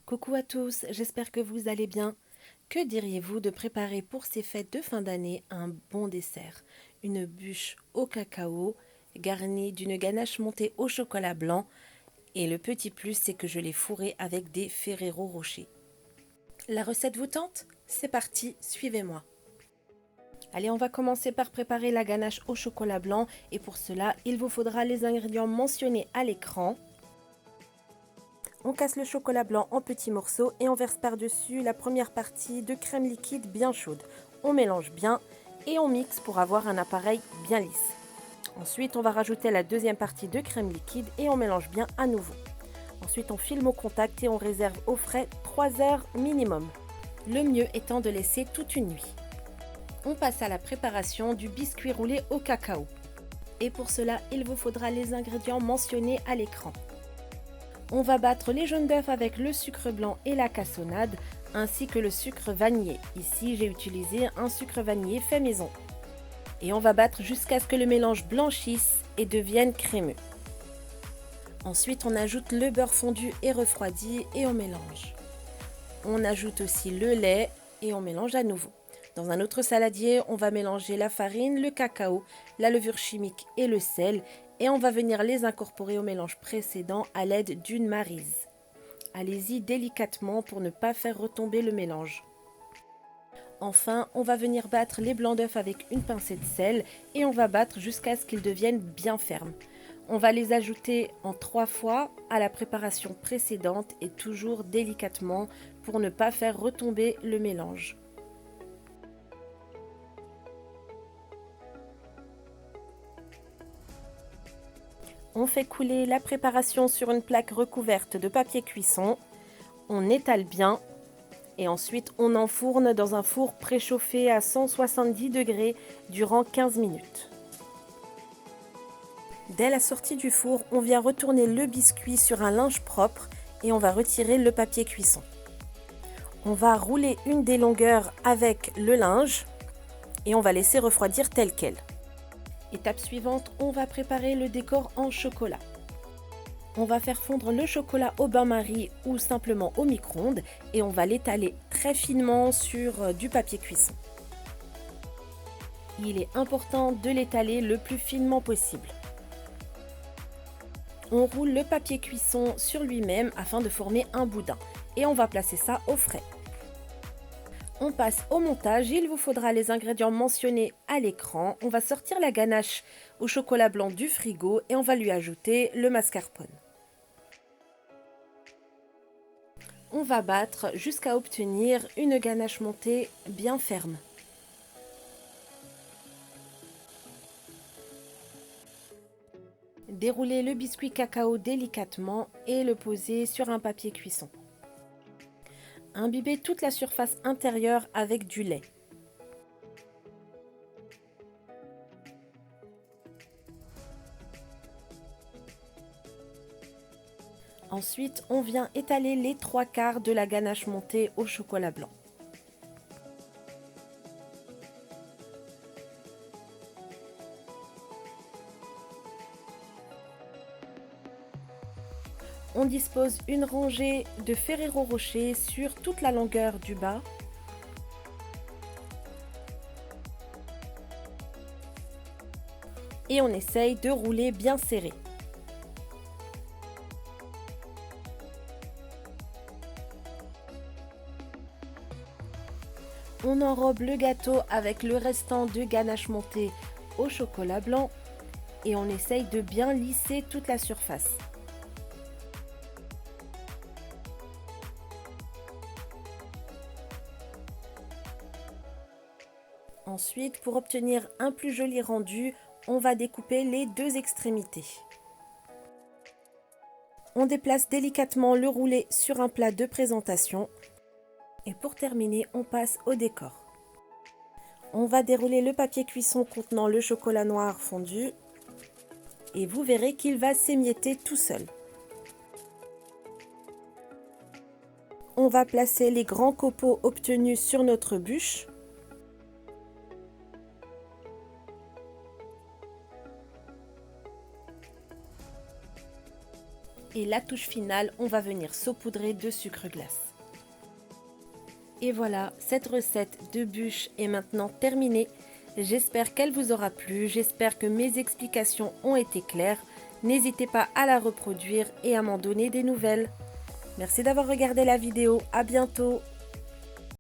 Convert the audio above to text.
Coucou à tous, j'espère que vous allez bien. Que diriez-vous de préparer pour ces fêtes de fin d'année un bon dessert? Une bûche au cacao garnie d'une ganache montée au chocolat blanc et le petit plus c'est que je l'ai fourré avec des Ferrero Rocher. La recette vous tente? C'est parti, suivez-moi. Allez, on va commencer par préparer la ganache au chocolat blanc et pour cela, il vous faudra les ingrédients mentionnés à l'écran. On casse le chocolat blanc en petits morceaux et on verse par-dessus la première partie de crème liquide bien chaude. On mélange bien et on mixe pour avoir un appareil bien lisse. Ensuite, on va rajouter la deuxième partie de crème liquide et on mélange bien à nouveau. Ensuite, on filme au contact et on réserve au frais 3 heures minimum. Le mieux étant de laisser toute une nuit. On passe à la préparation du biscuit roulé au cacao. Et pour cela, il vous faudra les ingrédients mentionnés à l'écran. On va battre les jaunes d'œufs avec le sucre blanc et la cassonade, ainsi que le sucre vanillé. Ici, j'ai utilisé un sucre vanillé fait maison. Et on va battre jusqu'à ce que le mélange blanchisse et devienne crémeux. Ensuite, on ajoute le beurre fondu et refroidi et on mélange. On ajoute aussi le lait et on mélange à nouveau. Dans un autre saladier, on va mélanger la farine, le cacao, la levure chimique et le sel et on va venir les incorporer au mélange précédent à l'aide d'une maryse. Allez-y délicatement pour ne pas faire retomber le mélange. Enfin, on va venir battre les blancs d'œufs avec une pincée de sel et on va battre jusqu'à ce qu'ils deviennent bien fermes. On va les ajouter en 3 fois à la préparation précédente et toujours délicatement pour ne pas faire retomber le mélange. On fait couler la préparation sur une plaque recouverte de papier cuisson. On étale bien et ensuite on enfourne dans un four préchauffé à 170 degrés durant 15 minutes. Dès la sortie du four, on vient retourner le biscuit sur un linge propre et on va retirer le papier cuisson. On va rouler une des longueurs avec le linge et on va laisser refroidir tel quel. Étape suivante, on va préparer le décor en chocolat. On va faire fondre le chocolat au bain-marie ou simplement au micro-ondes et on va l'étaler très finement sur du papier cuisson. Il est important de l'étaler le plus finement possible. On roule le papier cuisson sur lui-même afin de former un boudin et on va placer ça au frais. On passe au montage, il vous faudra les ingrédients mentionnés à l'écran. On va sortir la ganache au chocolat blanc du frigo et on va lui ajouter le mascarpone. On va battre jusqu'à obtenir une ganache montée bien ferme. Déroulez le biscuit cacao délicatement et le poser sur un papier cuisson. Imbibez toute la surface intérieure avec du lait. Ensuite, on vient étaler les 3/4 de la ganache montée au chocolat blanc. On dispose une rangée de Ferrero Rocher sur toute la longueur du bas. Et on essaye de rouler bien serré. On enrobe le gâteau avec le restant de ganache montée au chocolat blanc et on essaye de bien lisser toute la surface. Ensuite, pour obtenir un plus joli rendu, on va découper les deux extrémités. On déplace délicatement le roulé sur un plat de présentation. Et pour terminer, on passe au décor. On va dérouler le papier cuisson contenant le chocolat noir fondu. Et vous verrez qu'il va s'émietter tout seul. On va placer les grands copeaux obtenus sur notre bûche. Et la touche finale, on va venir saupoudrer de sucre glace. Et voilà, cette recette de bûche est maintenant terminée. J'espère qu'elle vous aura plu, j'espère que mes explications ont été claires. N'hésitez pas à la reproduire et à m'en donner des nouvelles. Merci d'avoir regardé la vidéo, à bientôt!